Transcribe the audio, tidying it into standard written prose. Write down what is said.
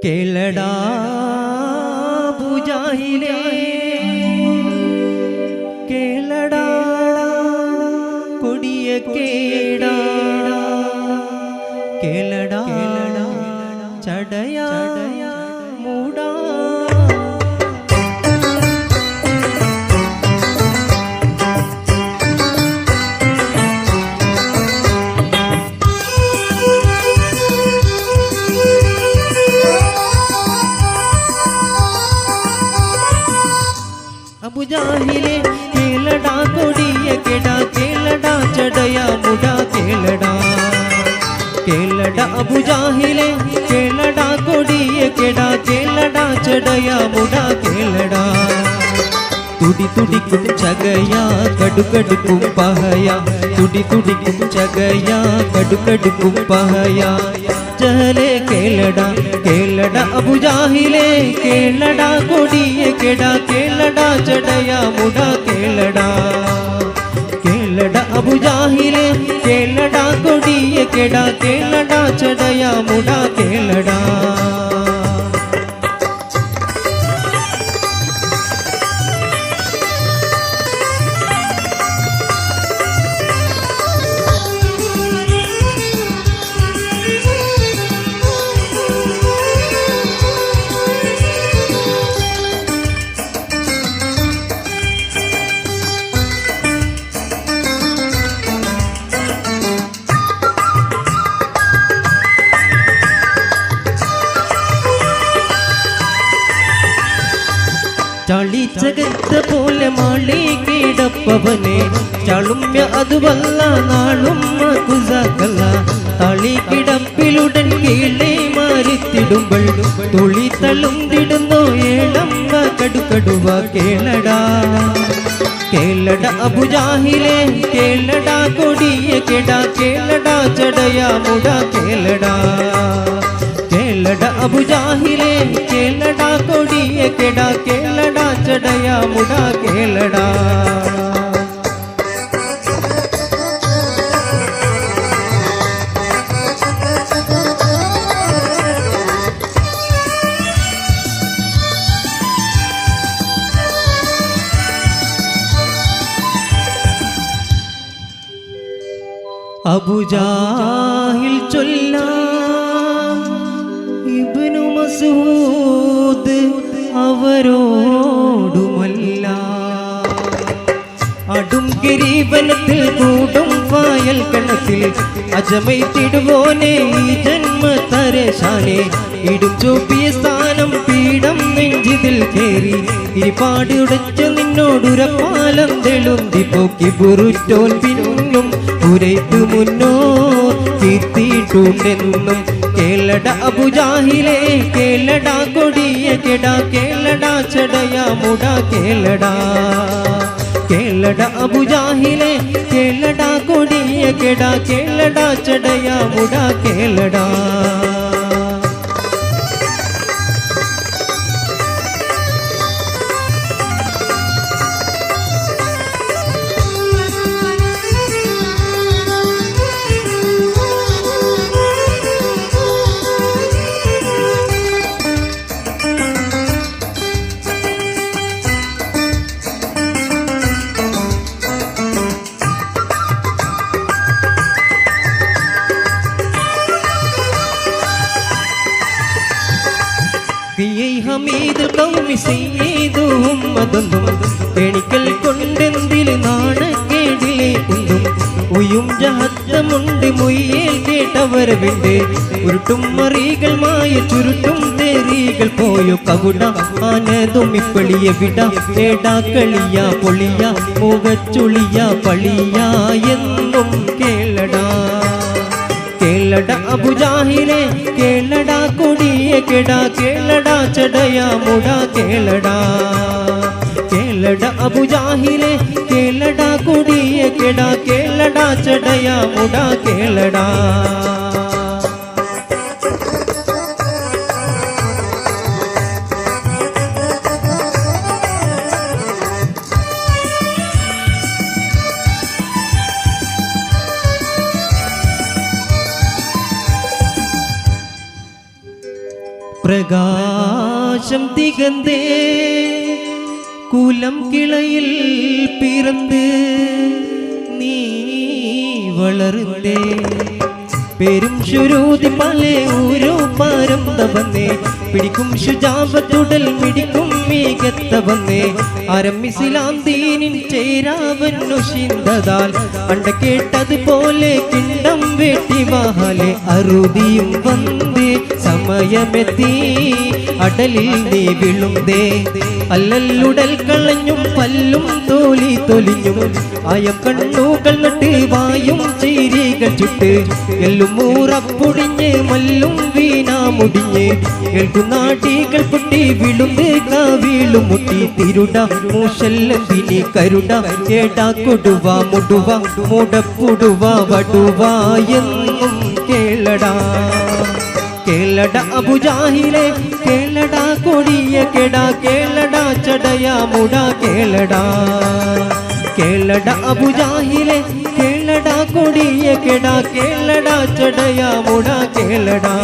കേളടാ പൂജാഹിലേ കേളടാ കൊടിയ കേടാ കേളടാ ചടയാ മൂടാ അബുജാഹിലെ കേളടാ കൊടിയ കേടാ കേളടാ ചടയാ മുടാ കേളടാ കേളടാ അബുജാഹിലെ കേളടാ കൊടിയ കേടാ കേളടാ ചടയാ മുടാ കേളടാ തുടി തുടിക്കും ചകയാ കടുകടുക്കും പഹയാ തുടി തുടിക്കും ചകയാ കടുകടുക്കും പഹയാ ചഹലെ കേളടാ കേളടാ അബുജാഹിലെ കേളടാ കൊടിയ കേടാ കേളടാ ചടയാ മുടാ കേളടാ കേളടാ അബുജാഹിലെ കേളടാ കൊടിയ കേടാ കേളടാ ചടയാ മുടാ കേളടാ ചളിച്ചകത്ത പോലെ മാളി കിടപ്പവനെ ചളുമ്യ അതുവല്ല നാളും കുസാക്കല്ല തളി കിടപ്പിലുടൻ കീഴേ മാറിത്തിടുമ്പോൾ തുളി തളുന്തിടുന്നു ഏളമ്മ കടുകടുവ കേളടാ കേളടാ അബുജാഹിലെ കേളടാ കൊടിയ കേടാ കേളടാ ചടയാ മുടാ കേളടാ കേളടാ അബുജാഹിലെ കേളടാ കൊടിയ കേടാ കേളടാ ചടയാ മുടാ കേളടാ അബുജാഹിൽ ചൊല്ലാം ഇബ്നു മസ്ഊദ് അവരോടുമല്ല അടും ഗരീബനത്തിൽ കൂടും ഫായൽ കണത്തിൽ അജമൈത്തിടുവോനെ ഈ ജന്മ തരശാനെ ഇടും ചോപ്പിയ സ്ഥാനം പീഠം നെഞ്ചിതിൽ കേറി ഇരിപ്പാട് ഉടച്ചു നിന്നോടുരപ്പാലം തെളുന്തി പോക്കി ബുറുറ്റോൻ പിന്നും പുരയ്ക്കു മുന്നോ കീർത്തിയിട്ടുണ്ടെന്നും കേളടാ അബുജാഹിലെ കേളടാ കൊടിയ കേടാ കേളടാ ചടയാ മുടാ കേളടാ കേളടാ അബുജാഹിലെ കേളടാ കൊടിയ കേടാ കേളടാ ചടയാ മുടാ കേളടാ ഹമീദ് കൗമി സയ്യിദും മദന്തും എണിക്കൽ കൊണ്ടെന്തിൽ നാണക്കേടിലെ കുന്തും ഉയും ജഹത്തമുണ്ട് മൊയ്യേൽ കേട്ടവർ വിണ്ട് ഉരുട്ടും മറികൾ മായ ചുരുട്ടും തേറികൾ പോയോ കവുട ആനതും ഇപ്പളിയ വിട ഏടാ കളിയ പൊളിയ മുഖച്ചുളിയ പളിയ എന്നും കേളടാ കേളടാ അബുജാഹിലെ കേളടാ കൊടിയ കേടാ കേളടാ ചടയാ മുടാ കേളടാ കേളടാ അബുജാഹിലെ കേളടാ കൊടിയ കേടാ കേളടാ ചടയാ മുടാ കേളടാ பிரகாசம் திகந்தே குலம் கிளையில் பிறந்து நீ വളർന്നേ പേരും ശുരൂതി പലേ ഓരോ പാരന്തവന്നേ പിടിക്കും ശുജാവത്തുടൽ മിടിക്കും മികത്തവന്നേ അരമിസിലാം ദീനിൻ ചേരാവന്നു ചിന്തതാൽ അണ്ട കേട്ടതുപോലെ കിണ്ണം വെട്ടി വാഹലെ അറുതിയും വന്നേ സമയമെത്തി അടലിൽ നീ വിളുന്തേ അല്ലല്ലുടൽ കളഞ്ഞും പല്ലും തോലി തൊലിഞ്ഞും ആയം കണ്ണുകൾ നട്ട് വായും ചീരികൾ ചുട്ട് എല്ലും മൂറപ്പൊടിഞ്ഞ് മല്ലും വീണ മുടിഞ്ഞ് കേൾക്കുന്നാട്ടികൾ പൊട്ടി വിളുമ്പ് കാവീളും മുട്ടി തിരുട മൂശല്ലം തിനി കരുട കേടാ കൊടുവ മുടുവ മുടപ്പുടുവ വടുവ എന്നും കേളടാ കേളട അബുജാഹിലെ കേളടാ കൊടിയ കെടാ കേളടാ ചടയാ മുട കേളടാ കേളട അബുജാഹിലെ കേളടാ കൊടിയ കെടാ കേളടാ ചടയാ മുട കേളടാ